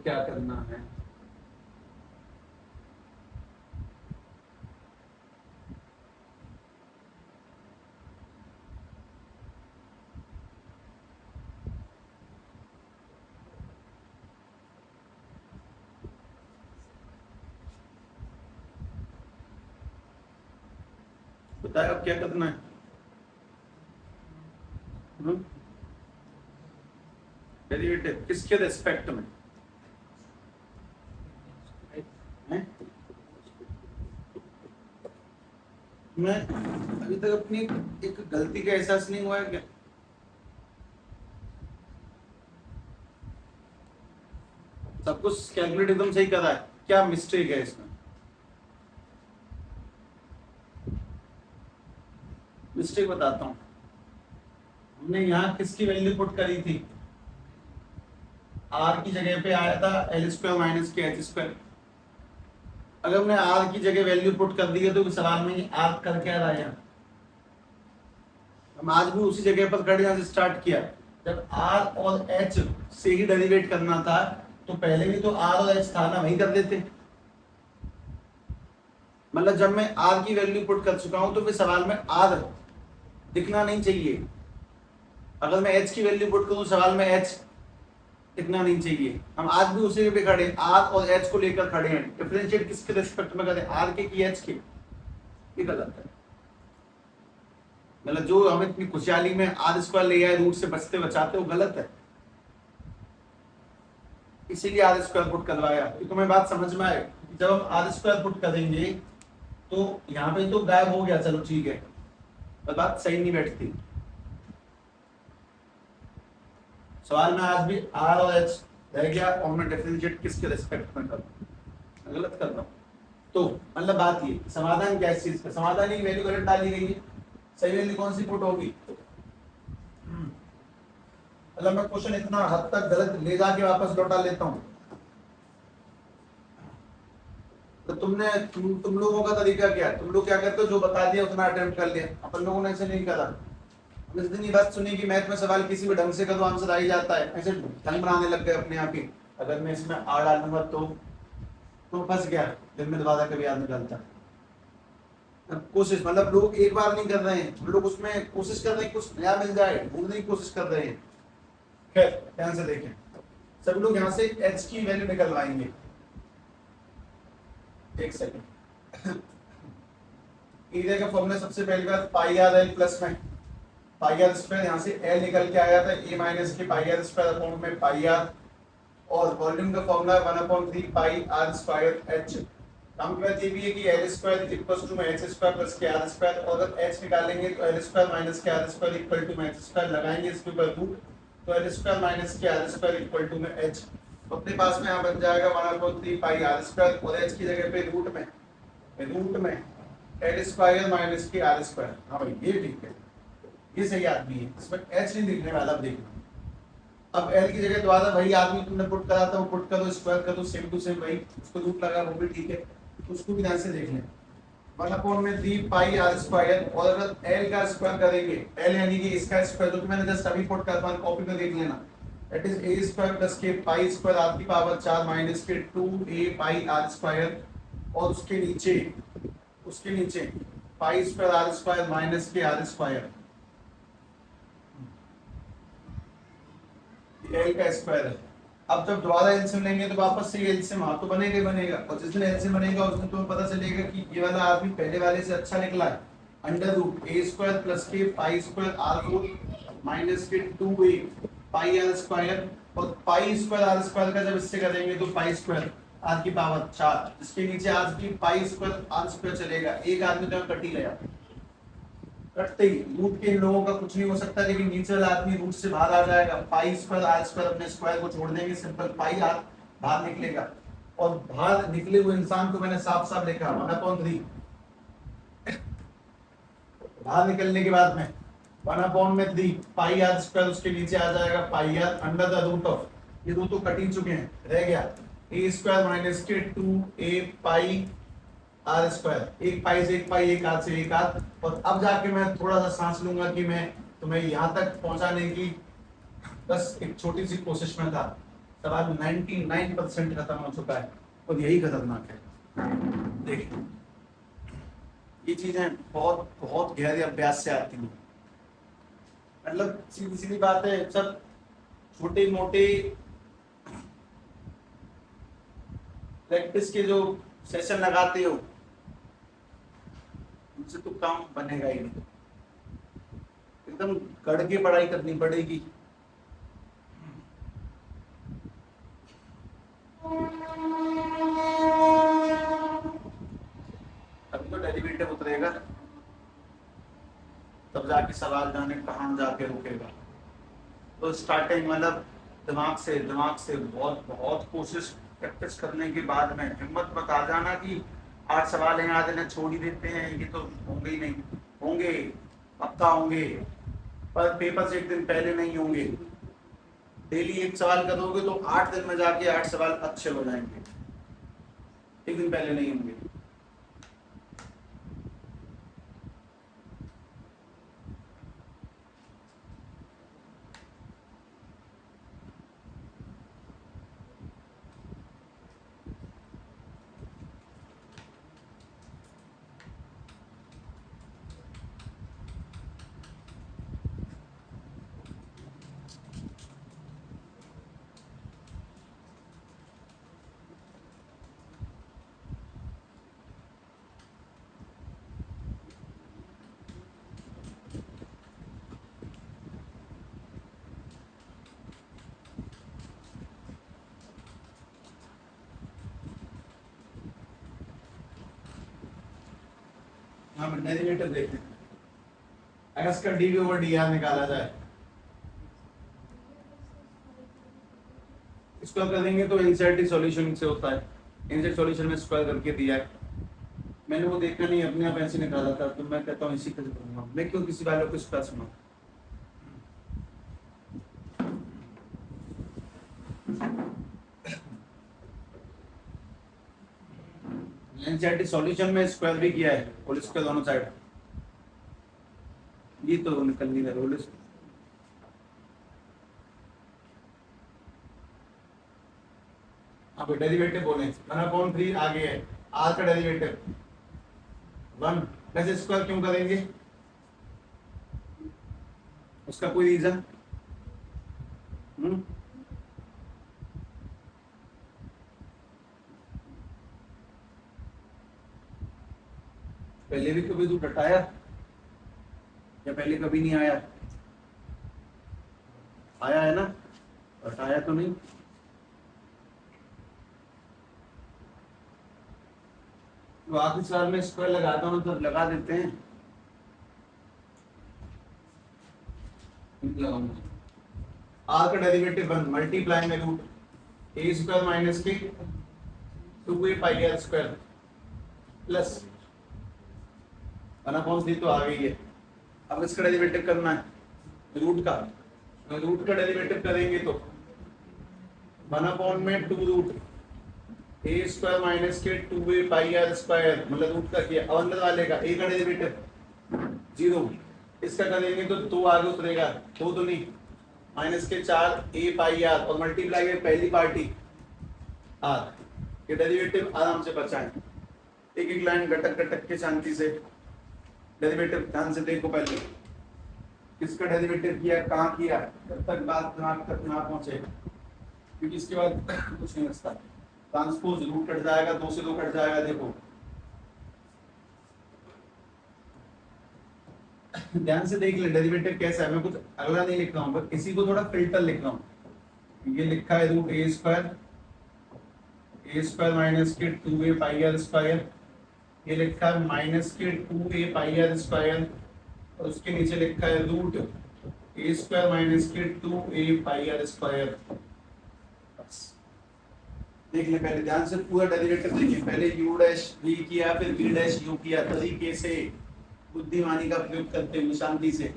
क्या करना है, बताए अब क्या करना है। डेरिवेटिव किसके रिस्पेक्ट में है? मैं अभी तक अपनी एक गलती का एहसास नहीं हुआ है क्या, सब कुछ कैलकुलेट एकदम सही कर रहा है, क्या मिस्टेक है इसमें? मिस्टेक बताता हूं, हमने यहाँ किसकी वैल्यू पुट करी थी, आर की जगह पे आया था एल स्क्वायर माइनस के एच स्क्वायर। अगर हमने आर की जगह वैल्यू पुट कर दी है तो सवाल में आर कर क्या रहा है, हम आज भी उसी जगह पर खड़े यहाँ से स्टार्ट किया। जब आर और एच से ही डेरिवेट करना था तो पहले भी तो आर और एच था ना, वही कर देते। मतलब जब मैं आर की वैल्यू पुट कर चुका हूं तो फिर सवाल में आर दिखना नहीं चाहिए। अगर मैं एच की वैल्यू पुट करूं सवाल में एच दिखना नहीं चाहिए। हम आज भी उसी पे खड़े हैं, आर और एच को लेकर खड़े हैं। डिफरेंशिएट किसके रिस्पेक्ट में करें, आर के की एच के? ये गलत है। मतलब जो हम इतनी खुशहाली में आर स्क्वायर ले आए रूट से बचते बचाते, वो गलत है। इसीलिए आर स्क्वायर पुट करवाया। तो तुम्हें बात समझ में आए, जब हम आर स्क्वायर पुट करेंगे तो यहाँ पे तो गायब हो गया, चलो ठीक है, पर बात सही नहीं बैठती। सवाल में आज भी आर और एच रह गया और मैं डिफरेंशिएट किसके रिस्पेक्ट में करूं, गलत कर रहा हूं। तो मतलब बात ये, समाधान क्या है इस चीज का? समाधान की वैल्यू गलत डाली गई है, सही वैल्यू कौन सी पुट होगी? मतलब मैं क्वेश्चन इतना हद तक गलत ले जाके वापस लौटा लेता हूँ। तो तुम लोगों का तरीका क्या है? तुम लोग क्या करते हो, जो बता दिया उतना अटेम्प्ट कर लिया। अपन लोगों ने ऐसे नहीं करा। जिस दिन ये बात सुनी कि मैथ में सवाल किसी भी ढंग से करो आंसर आ ही जाता है, ऐसे ढंग बनाने लग गए अपने आप ही। अगर मैं इसमें आर डालूंगा तो फंस गया, दिन में दोबारा कभी याद निकलता। कोशिश मतलब लोग एक बार नहीं कर रहे हैं, हम लोग उसमें कोशिश कर रहे हैं कुछ नया मिल जाए, ढूंढने की कोशिश कर रहे हैं। खैर ध्यान से देखें, सब लोग यहाँ से एच की वैल्यू निकलवाएंगे। एक सेकंड। एरिया का फॉर्मूला सबसे पहली बात पाई आर एल प्लस में पाई आर स्क्वायर, यहाँ से एल निकल के आया था ए माइनस के पाई आर स्क्वायर अपॉन में पाई आर, और वॉल्यूम का formula 1/3 pi r square h. काम की बात ये भी है कि l square equal to h square plus के आर स्क्वायर, और अगर एच निकालेंगे तो एल स्क्वायर माइनस के आर स्क्वायर इक्वल टू में एच स्क्वायर, लगाएंगे इसके ऊपर रूट, तो एल स्क्वायर माइनस के आर स्क्वायर इक्वल टू में एच। तो अपने पास में यहाँ बन जाएगा 1/3 पाई आर स्क्वायर, और एच की जगह पे रूट में एल स्क्वायर माइनस के आर स्क्वायर। हाँ भाई ये ठीक है, ये सही आदमी है, इसमें एच नहीं लिखने वाला। अब देखना, अब एल की जगह दोबारा वही आदमी तुमने पुट करा था वो पुट करो, स्क्वायर करो, सेम टू सेम वही, उसको रूट लगा वो भी ठीक है, उसको भी ध्यान से देख लें। 1/3 पाई आर स्क्वायर, और अगर एल का स्क्वायर करेंगे, एल यानी कि इसका स्क्वायर, जो मैंने जस्ट अभी पुट करता हूं, कॉपी में देख लेना, that is a square plus के पाई स्क्वायर आर की पावर 4 माइनस के 2a पाई आर स्क्वायर, और उसके नीचे pi square r square minus के आर स्क्वायर, एल का स्क्वायर है। अब जब दोबारा एलसीएम लेंगे तो वापस से एलसीएम हाँ तो बनेगा ही बनेगा, और जिस दिन एलसीएम बनेगा उस दिन तुम्हें पता चलेगा कि ये वाला आदमी पहले वाले से अच्छा निकला है। Under root a square plus के pi square r four minus के 2a पाई आर स्क्वायर, और पाई स्क्वायर आर स्क्वायर का जब इससे करेंगे तो पाई स्क्वायर आर की पावर 4, जिसके नीचे आज की पाई स्क्वायर आर स्क्वायर चलेगा, एक आदमी तो कट ही गया। कटते ही रूट के इन लोगों का कुछ नहीं हो सकता, लेकिन नीचे वाला आदमी रूट से बाहर आ जाएगा, पाई स्क्वायर आर स्क्वायर अपने स्क्वायर को छोड़ देंगे, सिंपल पाई आर बाहर निकलेगा, और बाहर निकले हुए इंसान को मैंने साफ साफ लिखा 1/3। बाहर निकलने के बाद में 1/3 पाई आर स्क्वायर, उसके नीचे आ जाएगा pi r under the root of, ये रूट तो कट ही चुके हैं, रह गया ए स्क्वायर माइनस के 2a पाई आर स्क्वायर, एक पाई से एक पाई, एक आध से एक आध। और अब जाके मैं थोड़ा सा सांस लूंगा कि मैं तुम्हें यहाँ तक पहुंचाने की बस एक छोटी सी कोशिश में था। सवाल 99% खत्म हो चुका है, और यही खतरनाक है। देखिए ये चीजें बहुत बहुत गहरे अभ्यास से आती हैं। मतलब सीधी सीधी बात है, सब छोटे मोटे प्रैक्टिस के जो सेशन लगाते हो उनसे तो काम बनेगा ही नहीं, एकदम गढ़ के पढ़ाई करनी पड़ेगी। अभी तो डेरिवेटिव उतरेगा, तब जाके सवाल जाने कहाँ जाके रुकेगा। तो स्टार्टिंग मतलब दिमाग से बहुत बहुत कोशिश प्रैक्टिस करने के बाद में हिम्मत मत आ जाना कि 8 सवाल हैं आधे ने छोड़ ही देते हैं, ये तो होंगे ही नहीं। होंगे, पक्का होंगे, पर पेपर से एक दिन पहले नहीं होंगे। डेली एक सवाल करोगे तो 8 दिन में जाके 8 सवाल अच्छे हो जाएंगे, एक दिन पहले नहीं होंगे। हम डेरिवेटिव देखते हैं। अगर इसका डी ओवर डी आर निकाला जाए, स्क्वायर कर देंगे तो इनसेट सॉल्यूशन से होता है। इनसेट सॉल्यूशन में स्क्वायर करके दिया है, मैंने वो देखा नहीं, अपने आप ऐसे निकाला था, तो मैं कहता हूँ इसी तरह करूंगा। मैं क्यों किसी वालों को स्क्वायर सुना। इनसेट सॉल्यूशन में स्क्वायर भी किया है, होल स्क्वायर दोनों साइड, ये तो निकल नहीं रहा होल। अब डेरिवेटिव बोले 1/3 आगे है, आर का डेरिवेटिव 1 वैसे स्क्वायर क्यों करेंगे, उसका कोई रीजन? पहले भी कभी तू हटाया या पहले कभी नहीं आया? आया है ना, हटाया तो नहीं। तो आखिरी साल में स्क्वायर लगाता हूँ तो लगा देते हैं, आर का डेरिवेटिव 1 मल्टीप्लाई में रूट ए स्क्वायर माइनस के 2a pi r square plus 1/3 तो आ गई है। अब इसका डेरिवेटिव करना है रूट का, तो रूट का डेरिवेटिव करेंगे तो 1 में 2 रूट ए स्क्वायर माइनस के 2a पाई आर स्क्वायर, मतलब रूट का किया। और अंदर वाले का ए का डेरिवेटिव 0, इसका करेंगे तो 2 आगे उतरेगा, 2 तो नहीं माइनस के 4 ए पाई आर और मल्टीप्लाई में पहली पार्टी आर, ये डेरिवेटिव आराम से बचाएं, एक एक लाइन घटक घटक के शांति से। डेरिवेटिव ध्यान से देखो, पहले किसका डेरिवेटिव किया, कहाँ किया, जब तक बात दिमाग तक ना पहुंचे, क्योंकि इसके बाद कुछ नहीं बचता। ट्रांसपोज रूट कट जाएगा, 2 से 2 कट जाएगा। देखो ध्यान से देख ले डेरिवेटिव कैसा है, मैं कुछ अगला नहीं लिख रहा हूँ, बस इसी को थोड़ा फिल्टर लिख रहा हूँ। ये लिखा है रूट ए स्क्वायर माइनस के 2a पाई आर स्क्वायर, ये लिखा है माइनस के 2a पाई आर स्क्वायर, और उसके नीचे लिखा है रूट ए स्क्वायर माइनस के 2a पाई आर स्क्वायर। देख ले पहले ध्यान से पूरा डेरिवेटिव देखिए, पहले u डैश v किया, फिर v डैश u किया, तरीके से बुद्धिमानी का प्रयोग करते हुए शांति से।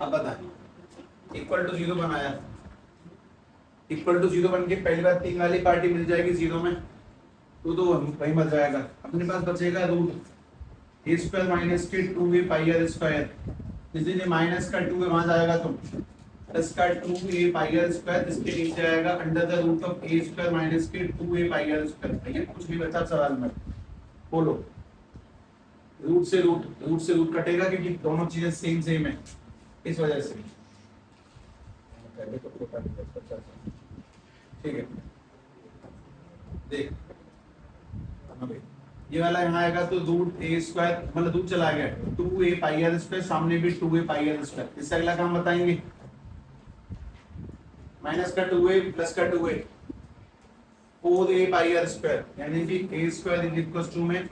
अब बता, इक्वल टू 0 बनाया, इक्वल टू 0 बन के पहली बार 3 वाली पार्टी मिल जाएगी 0 में, तो वही मर जाएगा। अपने पास बचेगा रूट ए स्क्वायर माइनस के 2a पाई आर स्क्वायर, इसलिए माइनस का 2 वहां जाएगा तो प्लस का 2a पाई आर स्क्वायर, इसके नीचे आएगा under the root of a square minus के 2a पाई आर स्क्वायर। ये कुछ भी बचा सवाल में बोलो, रूट से रूट कटेगा क्योंकि दोनों चीजें सेम है, इस वजह से। ठीक है, देख ये वाला यहाँ आएगा तो रूट ए स्क्वायर, मतलब रूट चला गया 2a पाई आर स्क्वायर, सामने भी 2a पाई आर स्क्वायर। इससे अगला काम बताएंगे, माइनस का 2a प्लस का 2a, 4a पाई आर स्क्वायर, यानी कि a square is equal to में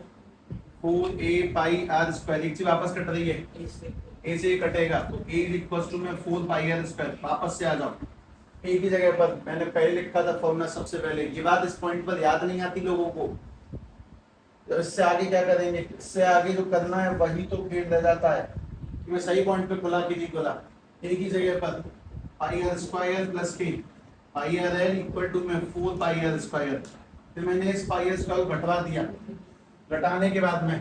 4a पाई आर स्क्वायर। एक चीज वापस कट रही है, a से ये कटेगा तो a इज इक्वल टू में 4 पाई आर स्क्वायर। वापस से आ जाओ a की जगह पर, मैंने पहले लिखा था फॉर्मूला सबसे पहले। ये बात इस पॉइंट पर याद नहीं आती लोगों को, तो इससे आगे क्या करेंगे, इससे आगे जो करना है वही तो फिर रह जाता है। मैं सही पॉइंट पे खुला कि नहीं खुला। a की जगह पर pi r square plus k pi r l equal to में 4 पाई आर स्क्वायर। फिर मैंने इस पाई आर स्क्वायर को घटवा दिया, घटाने के बाद में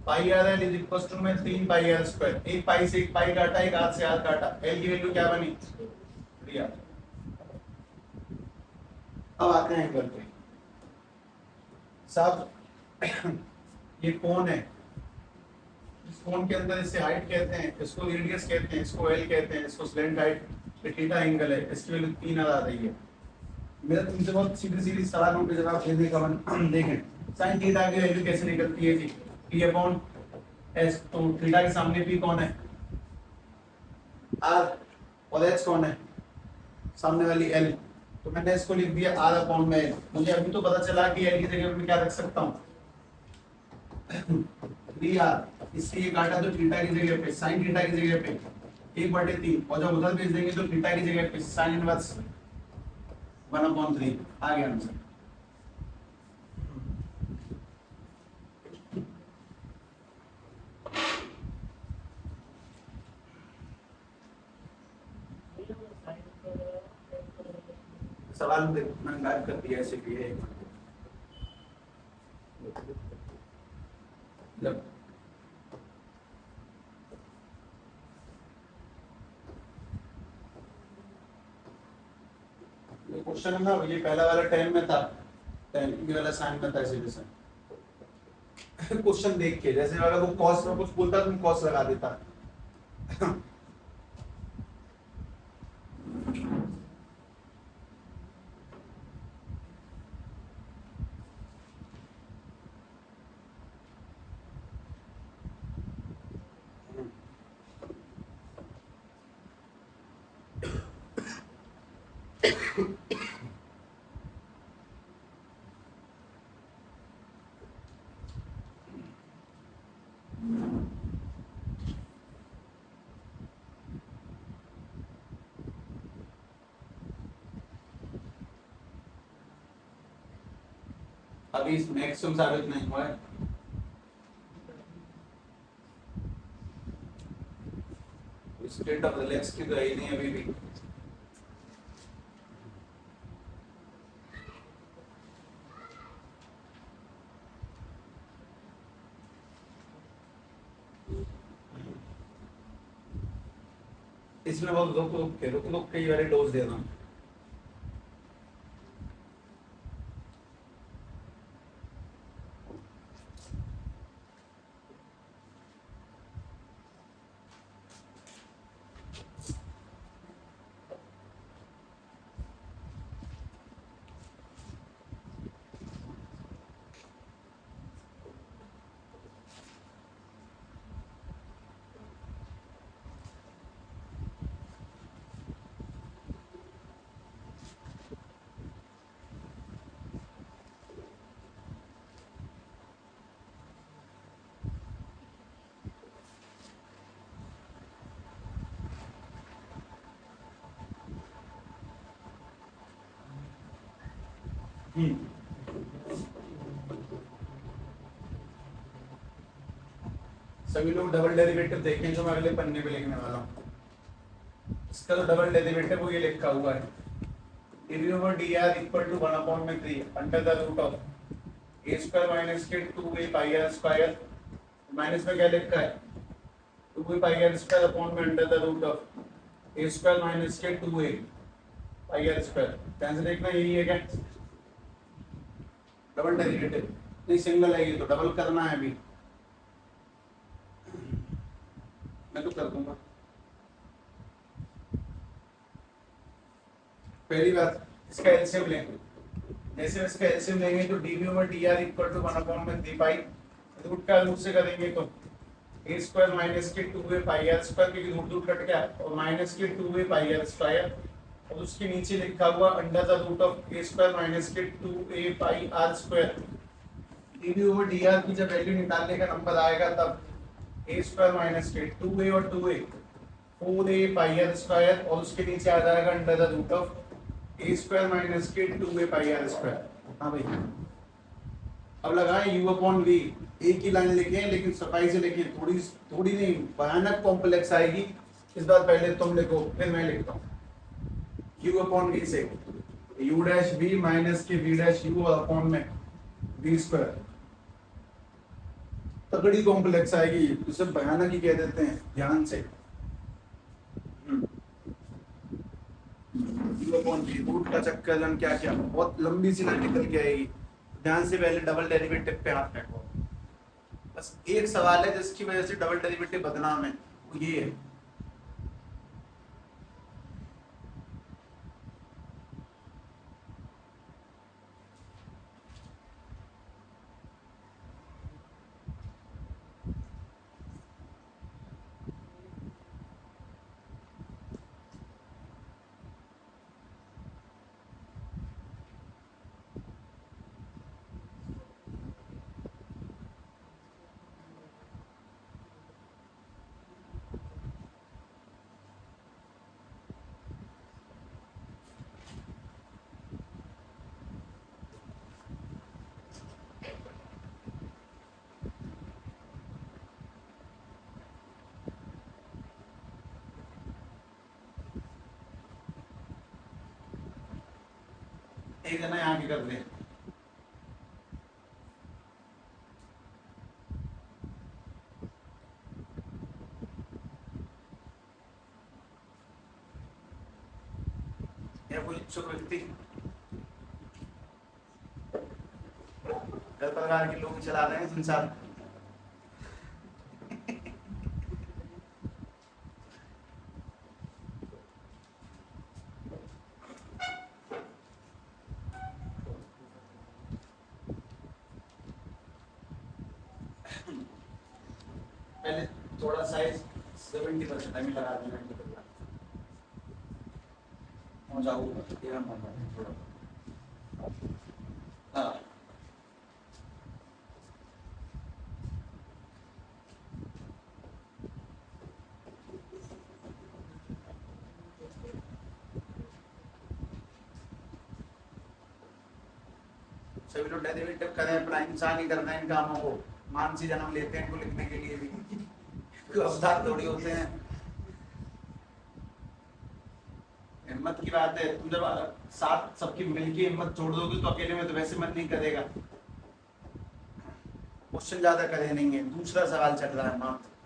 pi r l is equal to में 3 पाई आर स्क्वायर। एक पाई से एक पाई काटा, एक हाथ से हाथ काटा, एल की वैल्यू क्या बनी 3। अब आते हैं एंगल पे। साहब ये कोण है, इस कोण के अंदर इसे हाइट कहते हैं, इसको रेडियस कहते हैं, इसको एल कहते हैं, इसको स्लैंट हाइट। ये थीटा एंगल है, इसकी वैल्यू 3 आ रही है। मेरा तुमसे बहुत सीधी सीधी सवालों के जवाब देने का मन। देखें साइन थीटा की वैल्यू कैसे निकलती है जी, p अपॉन s। तो थीटा के सामने p कौन है r, और h कौन है सामने वाली l। तो मैंने इसको लिख दिया r अपॉन में l। मुझे अभी तो पता चला कि l की जगह मैं क्या रख सकता हूँ 3r। इससे ये काटा तो थीटा की जगह पे साइन थीटा की जगह पे 1/3, और जब उधर भेज देंगे तो थीटा की जगह पे साइन इनवर्स 1/3 आ गया आंसर। सवाल मैंने गायब कर दिया ऐसे भी है। जब ये क्वेश्चन है ना, ये पहला वाला 10 में था, 10 ये वाला साइन में था। ऐसे जैसे क्वेश्चन देख के, जैसे अगर वो कॉस में कुछ बोलता तो मैं कॉस लगा देता। अभी इस मैक्सिमम साबित नहीं हुआ है। स्टेट ऑफ रिलैक्स की तो है ही नहीं अभी भी। इसमें बहुत रुक के ये वाले डोज दे रहा हूँ। सभी लोग डबल डेरिवेटिव देखें जो मैं अगले पन्ने पे लिखने वाला हूँ। इसका जो डबल डेरिवेटिव वो ये लिखा हुआ है dr equal to 1/3 under the root of a square minus के 2a pi r square. Minus में क्या लिखा है 2a pi r square upon में under the root of a square minus के 2a पाई r स्क्वायर। ध्यान से देखना यही है क्या डबल डेरिवेटिव, नहीं सिंगल है ये तो डबल करना है अभी। मैं तो कर दूंगा। पहली बात इसका एलसीएम लेंगे, जैसे इसका एलसीएम लेंगे तो dv/dr equal to 1/3 pi root का रूट से करेंगे तो a स्क्वायर माइनस के 2a पाई r स्क्वायर, क्योंकि रूट रूट कट गया, और माइनस के 2a पाई r स्क्वायर और उसके नीचे लिखा हुआ under the root of a square minus के 2a pi r square. dv over dr की जब वैल्यू निकालने का नंबर आएगा तब a स्क्वायर माइनस के 2a और 2a 4a पाई आर स्क्वायर और उसके नीचे आ जाएगा under the root of a square minus के 2a पाई आर स्क्वायर। हाँ भाई, अब लगाएं u अपॉन v। एक ही लाइन लिखे हैं लेकिन सफाई से लिखें, थोड़ी थोड़ी नहीं भयानक कॉम्प्लेक्स आएगी। इस बार पहले तुम लिखो फिर मैं लिखता हूँ। u अपॉन v से u डैश v माइनस के v डैश u अपॉन में v स्क्वायर। तगड़ी कॉम्प्लेक्स आएगी, उसे भयानक ही कह देते हैं, ध्यान से। u अपॉन v रूट का चक्कर जन क्या क्या बहुत लंबी सी लाइन निकल के आएगी। ध्यान से पहले डबल डेरिवेटिव पे हाथ रखो। बस एक सवाल है जिसकी वजह से डबल डेरिवेटिव बदनाम है, वो ये है। एक जना यहाँ की कर दे। या कोई इच्छुक व्यक्ति हर प्रकार के लोग चला रहे हैं संसार। पहले थोड़ा साइज 70% हमें लगा देना हो जाऊंगा तेरा मन थोड़ा। हाँ सभी लोग डेरिवेटिव करें, अपना इंसान ही करते हैं इन कामों को, मानसी जन्म लेते हैं इनको लिखने के लिए भी। कोई अवतार थोड़ी होते हैं। हिम्मत की बात है, तुम जब साथ सबकी मिलके हिम्मत छोड़ दोगे तो अकेले में तो वैसे मन नहीं करेगा। क्वेश्चन ज्यादा करे नहीं है, दूसरा सवाल चल रहा है मात्र।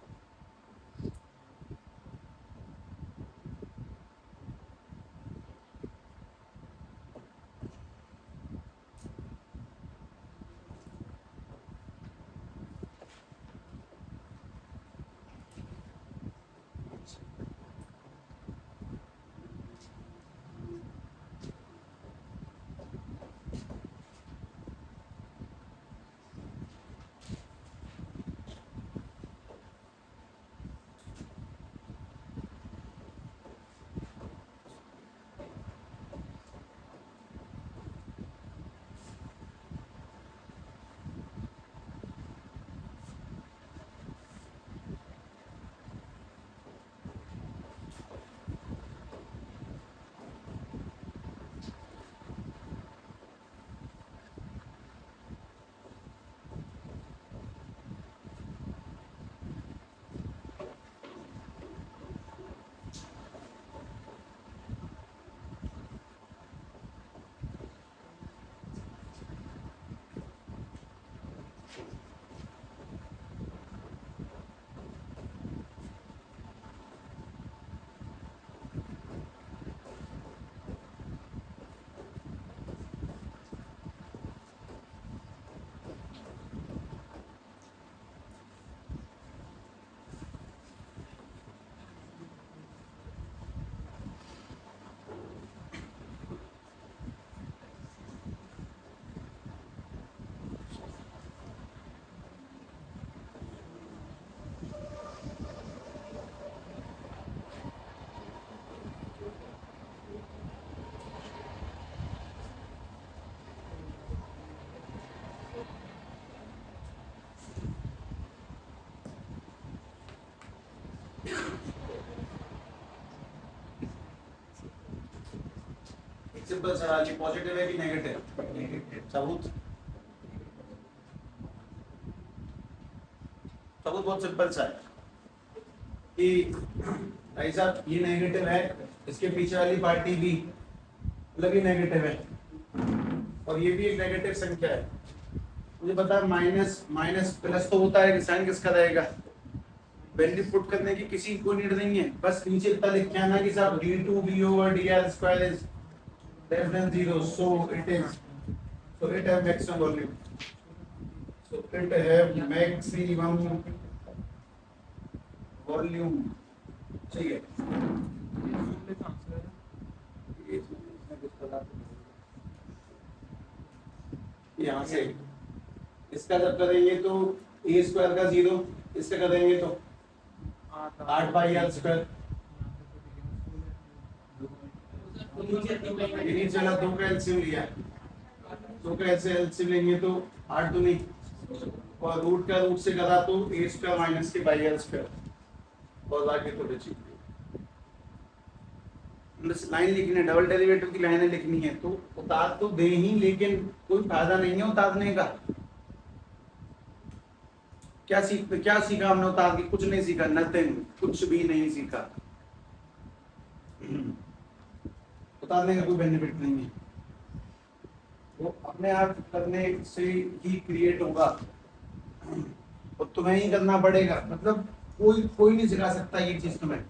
सिंपल सवाल, ये पॉजिटिव है कि नेगेटिव? सबूत सबूत बहुत सिंपल सा है कि भाई साहब ये नेगेटिव है, इसके पीछे वाली पार्टी भी मतलब ये नेगेटिव है और ये भी एक नेगेटिव संख्या है। मुझे पता है माइनस माइनस प्लस तो होता है कि साइन किसका रहेगा, वैल्यू पुट करने की किसी को नीड नहीं है, बस नीचे इतना लिख के आना कि साहब d2b/dr² is less than 0, so it है मैक्सिमम वॉल्यूम, सो इट है मैक्सिमम वॉल्यूम। ठीक है, यहाँ से इसका जब करेंगे तो a² का 0, इसका करेंगे तो 8πr²। नीचे वाला 2 का एलसीएम लिया, 2 का ऐसे एलसीएम लेंगे तो 8 दूनी और रूट का रूट से करा तो a² माइनस के πr² और बाकी तो बची लाइन लिखनी है, डबल डेरिवेटिव की लाइनें लिखनी है तो उतार तो दे ही, लेकिन कोई फायदा नहीं है उतारने का। क्या सीखा हमने उतार के? कुछ नहीं सीखा, नथिंग, कुछ भी नहीं सीखा। उतारने का कोई बेनिफिट नहीं है, वो अपने आप करने से ही क्रिएट होगा और तुम्हें ही करना पड़ेगा। मतलब कोई नहीं सिखा सकता ये चीज तुम्हें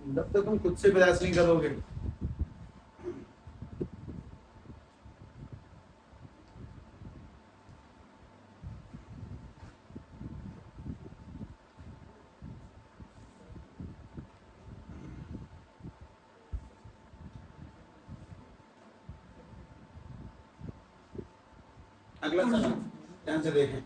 जब तक तुम खुद से प्रयास नहीं करोगे। अगला सवाल ध्यान से देखें।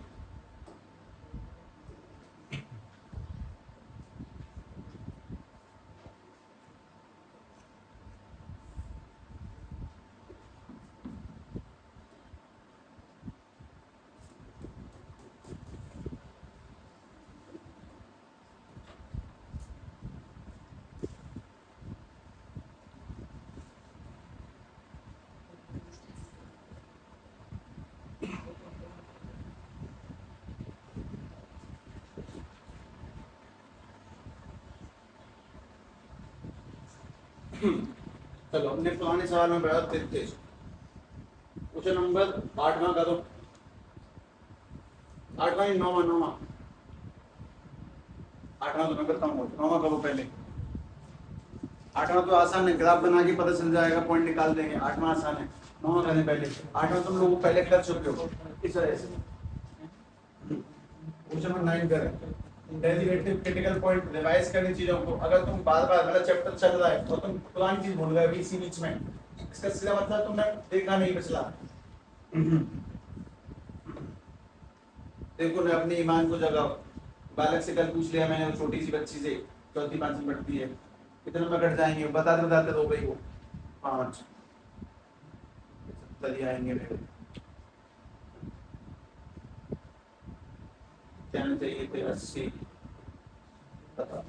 चलो हमने पुराने सवाल में पढ़ा 33, क्वेश्चन नंबर 8वां करो, 8वां 9वां 8वां तो मैं करता हूँ, 9वां करो पहले। 8वां तो आसान है, ग्राफ बना के पता चल जाएगा, पॉइंट निकाल देंगे। 8वां आसान है, 9वां करने पहले। 8वां तुम लोग पहले कर चुके हो इस तरह से। क्वेश्चन नंबर 9 करें, डेरिवेटिव क्रिटिकल पॉइंट रिवाइज करनी चीजों को। अगर तुम बार-बार मतलब चैप्टर चल रहा है और तुम पुरानी चीज भूल गए इसी बीच में, इसका सीधा मतलब तुमने देखा नहीं पिछला। देखो ना, अपने ईमान को जगाओ। बालक से कल पूछ लिया मैंने, छोटी सी बच्ची से, चौथी पांचवी में पढ़ती है, कितने में कट जाएंगे बताते बताते रो गई वो। 5 70 आएंगे मेरे, क्या चाहिए थे 80। बता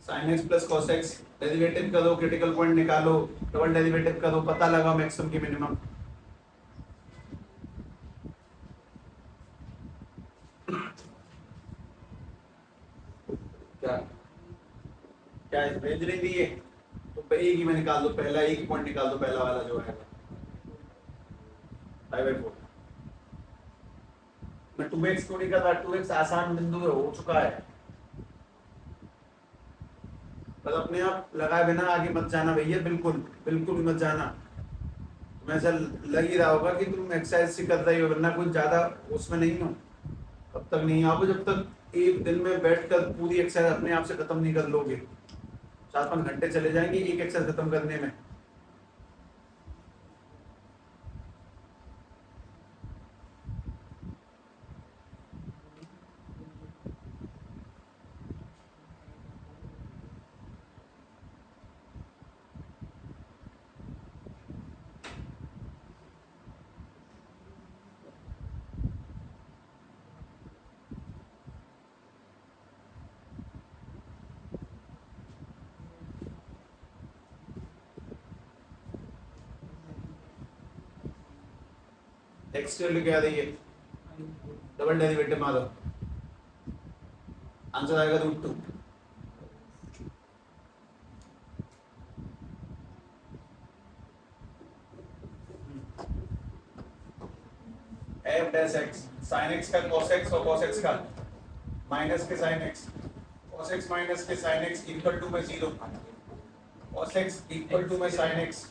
sin x plus cos x, derivative करो, क्रिटिकल पॉइंट निकालो, डबल डेरिवेटिव करो, पता लगाओ मैक्सिमम की मिनिमम। क्या क्या रेंज नहीं दी है तो एक ही में निकाल दो, पहला एक ही पॉइंट निकाल दो, पहला वाला जो है 5/4 मैं 2x को नहीं करता, 2x आसान बिंदु हो चुका है, बस अपने आप लगाए बिना आगे मत जाना भैया, बिल्कुल बिल्कुल भी मत जाना। तुम्हें ऐसा लग ही रहा होगा कि तुम एक्सरसाइज से कर रही हो, वरना कुछ ज्यादा उसमें नहीं हो। तब तक नहीं आओगे जब तक एक दिन में बैठकर पूरी एक्सरसाइज अपने आप से खत्म नहीं कर लोगे। 4-5 घंटे चले जाएंगे एक एक्सरसाइज खत्म करने में। एक्स की वैल्यू क्या आ रही है, डबल डेरिवेटिव मारो, आंसर आएगा √2। F dash x, sine x का कॉस एक्स और कॉस एक्स का माइनस के sine x, cos x minus के साइन एक्स इक्वल टू में 0, कॉस एक्स इक्वल टू में साइन एक्स।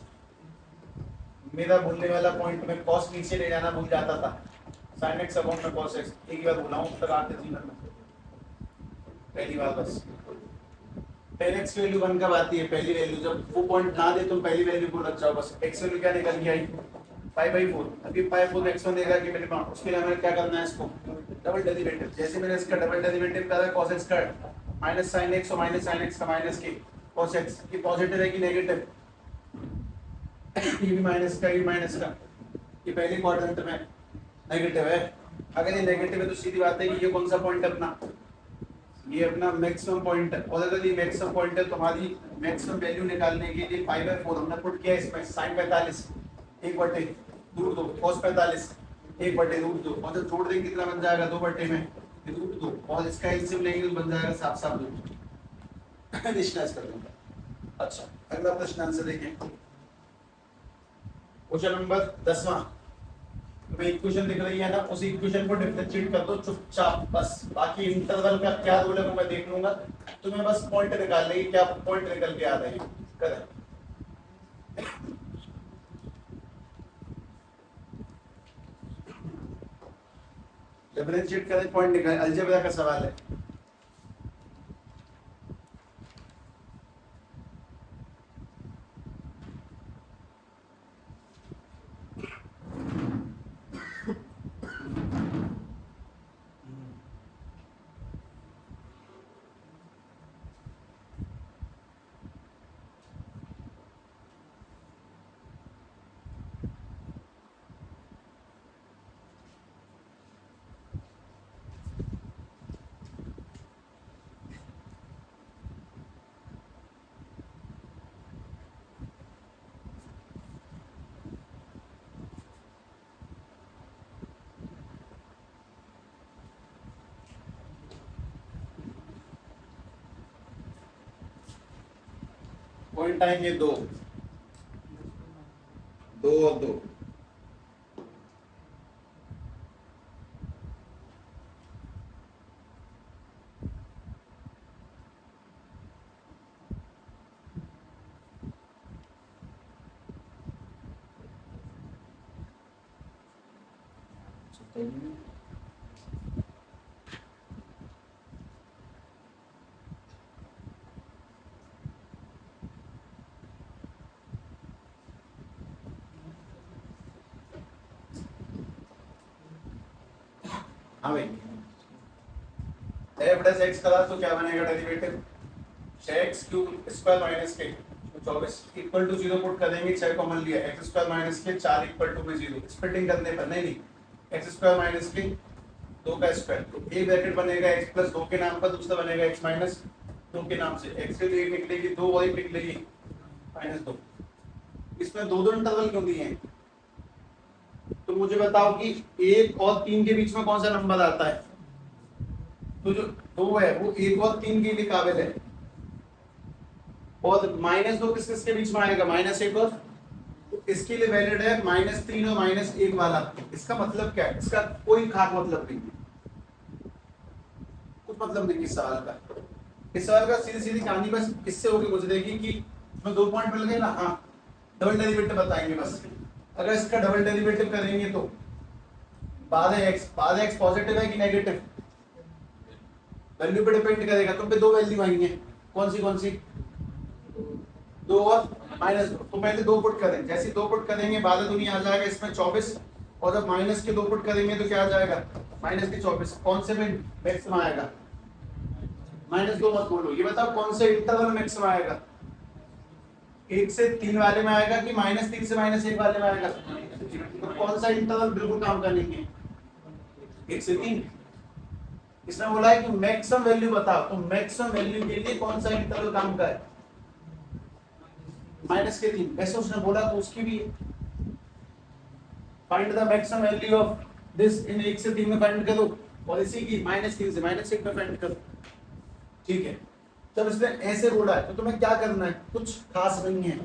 मेरा बोलने वाला पॉइंट में कॉस नीचे ले जाना भूल जाता था, साइन एक्स अपॉन में कॉस एक्स, एक ही बार बोला हूं तक आते जीवन में पहली बार बस। tan x की वैल्यू 1 कब आती है, पहली वैल्यू जब वो पॉइंट ना दे तुम पहली वैल्यू को रख जाओ बस। x वैल्यू क्या निकल के आई 5/4, अभी 5/4 x बनेगा कि मेरे पास, उसके लिए हमें क्या करना है, इसको डबल डेरिवेटिव। जैसे मैंने इसका डबल डेरिवेटिव करा cos x का माइनस sin x और माइनस sin x का माइनस के cos x की पॉजिटिव है कि नेगेटिव, ये भी माइनस का, ये माइनस का, ये पहली क्वाड्रेंट में नेगेटिव है। अगर ये नेगेटिव है तो सीधी बात है कि ये कौन सा पॉइंट है अपना, ये अपना मैक्सिमम पॉइंट है। और अगर ये मैक्सिमम पॉइंट है तुम्हारी मैक्सिमम वैल्यू निकालने के लिए 5/4 हमने पुट किया इसमें, sin 45 1/√2, cos 45 1/√2, और जब जोड़ देंगे कितना बन जाएगा 2/में √2, और इसका एलसीएम लेंगे तो बन जाएगा साफ साफ 2। डिस्कस कर दूंगा। अच्छा अगला प्रश्न आंसर देखें, क्वेश्चन नंबर 10वां। तुम्हें इक्वेशन दिख रही है ना, उस इक्वेशन को डिफरेंशिएट कर दो चुपचाप बस, बाकी इंटरवल का क्या रूल है वो मैं देख लूंगा, तुम्हें बस पॉइंट निकालने की, क्या पॉइंट निकल के आ रहे हैं करें। डिफरेंशिएट करें, पॉइंट निकाल, अलजेब्रा का सवाल है। पॉइंट आएंगे 2 और 2, हाँ भाई f डैश x करा तो क्या बनेगा derivative, x cube square minus के 24 इक्वल टू 0 पुट कर देंगे, 6 कॉमन लिया, x स्क्वायर माइनस के 4 इक्वल टू में 0, स्प्लिटिंग करने पर नहीं x स्क्वायर माइनस के 2 का स्क्वायर, तो एक ब्रैकेट बनेगा x प्लस 2 के नाम पर, दूसरा बनेगा x माइनस 2 के नाम से, x के लिए निकलेगी 2 और एक निकलेगी -2। इसमें दो इंटरवल क्यों दिए हैं, तो मुझे बताओ कि 1 और 3 के बीच में कौन सा नंबर आता है, तो जो 2 है वो 1 और 3 के लिए काबिल है, और -2 किस किस के बीच में आएगा, -1 और, तो इसके लिए वैलिड है -3 और -1 वाला। इसका मतलब क्या है, इसका कोई खास मतलब नहीं, कुछ मतलब नहीं इस सवाल का। इस सवाल का सीधी सीधी कहानी बस इससे होगी गुजरेगी कि इसमें 2 पॉइंट मिल गए ना, हाँ डबल डेरिवेटिव बताएंगे बस। अगर इसका डबल डेरिवेटिव करेंगे तो बाद x पॉजिटिव है कि नेगेटिव, वैल्यू पे डिपेंड करेगा, तुम पे 2 वैल्यू आएंगे, कौन सी 2 और -2, तो पहले 2 पुट करें, जैसे 2 पुट करेंगे बाद दुनिया आ जाएगा इसमें 24, और जब माइनस के 2 पुट करेंगे तो क्या आ जाएगा -24, कौन से में मैक्सिमम आएगा, -2 मत बोलो, ये बताओ कौन से इंटरवल मैक्सिमम आएगा, 1 से 3 वाले में आएगा कि -3 से -1 वाले में आएगा, तो कौन सा इंटरवल बिल्कुल काम का नहीं है, 1 से 3। इसने बोला है कि मैक्सिमम वैल्यू बताओ, तो मैक्सिमम वैल्यू के लिए कौन सा इंटरवल काम का है, -3, ऐसे उसने बोला तो उसकी भी है। Find the maximum value of this in 1 से 3 में फाइंड करो, और इसी की -3 से -1 में फाइंड करो। ठीक है, जब इसने ऐसे बोला है तो तुम्हें क्या करना है, कुछ खास नहीं है।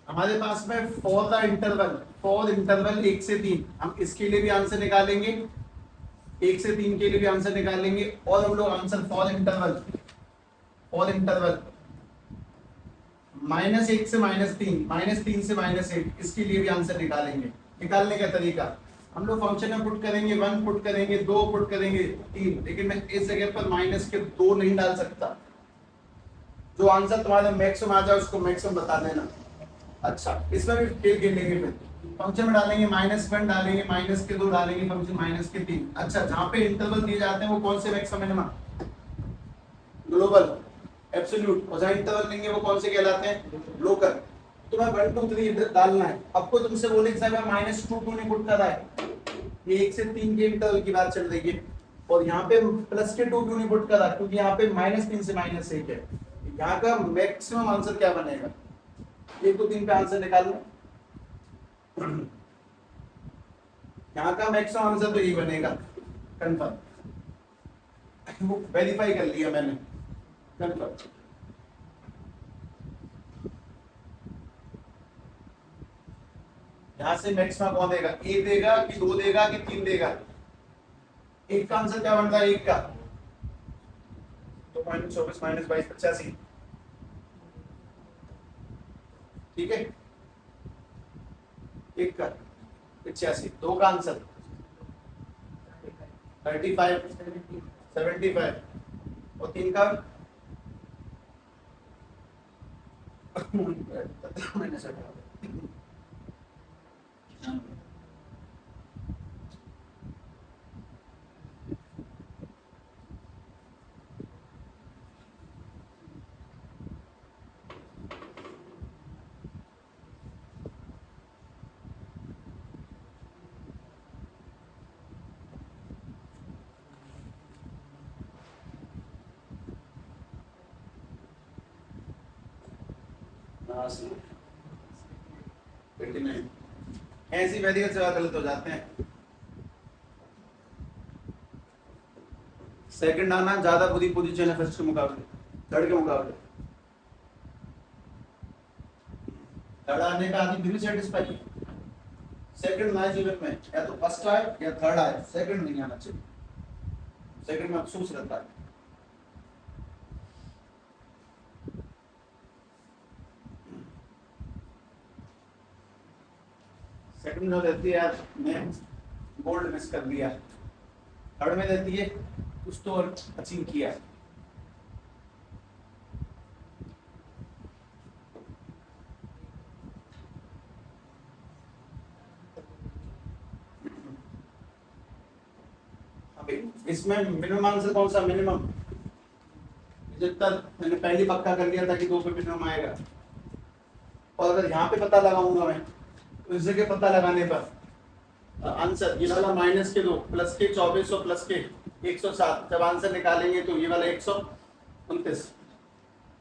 हमारे पास में फॉर द इंटरवल 1 से 3, हम इसके लिए भी आंसर निकालेंगे, 1 से 3 के लिए भी आंसर निकालेंगे, और हम लोग आंसर फॉर इंटरवल -1 से -3, -3 से -1, इसके लिए भी आंसर निकालेंगे। निकालने का तरीका, हम लोग फंक्शन में पुट करेंगे 1 पुट करेंगे, 2 पुट करेंगे, 3, लेकिन मैं इस जगह पर -2 नहीं डाल सकता। जो आंसर तुम्हारा मैक्सिमम आ जाए उसको मैक्सिमम बता देना। अच्छा, इसमें भी खेल खेलेंगे, फिर फंक्शन में डालेंगे -1 डालेंगे, -2 डालेंगे, फंक्शन -3। अच्छा, जहां पे इंटरवल दिए जाते हैं वो कौन से मैक्सिमम मिनिमम, ग्लोबल, एब्सोल्यूट, और जहां इंटरवल लेंगे वो कौन से कहलाते हैं, लोकल। तुम्हें 1 2 3 डालना है। आपको तुमसे बोले कि साहब -2 नहीं पुट कर रहा है, ये 1 से 3 के इंटरवल की बात चल रही है, और यहाँ पे +2 क्यों नहीं पुट कर रहा, क्योंकि यहाँ पे -3 से -1 है। यहाँ का मैक्सिमम आंसर क्या बनेगा, 1 2 3 पे आंसर निकालना। यहाँ का मैक्सिमम आंसर तो यही बनेगा, कंफर्म, वो वेरीफाई कर लिया मैंने, कंफर्म। यहां से मैक्सिमम कौन देगा, 1 देगा कि 2 देगा कि 3 देगा, 1 का आंसर क्या बनता है, 1 का तो -24 -22 85। ठीक है, 1 का 85, 2 का आंसर 35 75, और 3 का मैंने ऐसी वेरिएबल से गलत हो जाते हैं। सेकंड आना ज्यादा बुरी पोजीशन है फर्स्ट के मुकाबले, थर्ड के मुकाबले। थर्ड आने का आदमी फिर सेटिस्फाई है, सेकंड ना जीवन में या तो फर्स्ट आए या थर्ड आए, सेकंड नहीं आना चाहिए, सेकंड में अफसोस रहता है। सेकंड में देती है यार मैं गोल्ड मिस कर दिया, थर्ड में देती है कुछ तो अचीव किया। इसमें मिनिमम आंसर कौन सा, मिनिमम जितना मैंने पहले पक्का कर लिया था कि 2 पे मिनिमम आएगा, और अगर यहाँ पे पता लगाऊंगा मैं तो इस जगह पता लगाने पर आंसर ये वाला -2 प्लस के 2400 प्लस के 107, जब आंसर निकालेंगे तो ये वाला 129।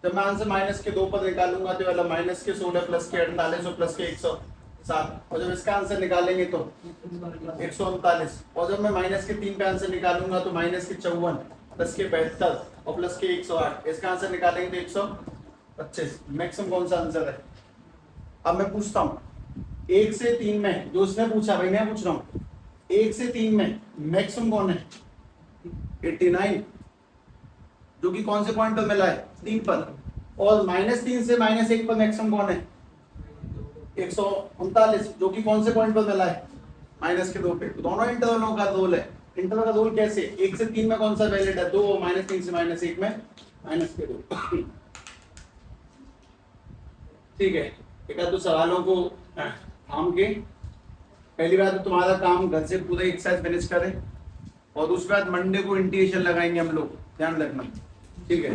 जब मैं आंसर -2 पर निकालूंगा तो वाला -16 प्लस के 4800 प्लस के 107, और जब इसका आंसर निकालेंगे तो 139, और जब मैं -3 पे आंसर निकालूंगा तो -54 प्लस के 72 और प्लस के 108, इसका आंसर निकालेंगे तो 125। मैक्सिमम कौन सा आंसर है। अब मैं पूछता हूँ 1 से 3 में, जो उसने पूछा भाई मैं पूछ रहा हूँ, 1 से 3 में मैक्सिमम कौन है, 89, जो कि कौन से पॉइंट पर मिला है, 3 पर, और -3 से -1 पर मैक्सिमम कौन है, 139, जो कि कौन से पॉइंट पर मिला है, -2 पे। तो दोनों इंटरवलों का रोल है। इंटरवल का रोल कैसे, 1 से 3 में कौन सा वैलिड है, 2, -3 से -1 में -2। ठीक है, एक आध दो सवालों को थाम के, पहली बात तो तुम्हारा काम घर से पूरा एक्सरसाइज फिनिश करें, और दूसरी बात मंडे को इंटीग्रेशन लगाएंगे हम लोग, ध्यान रखना। ठीक है।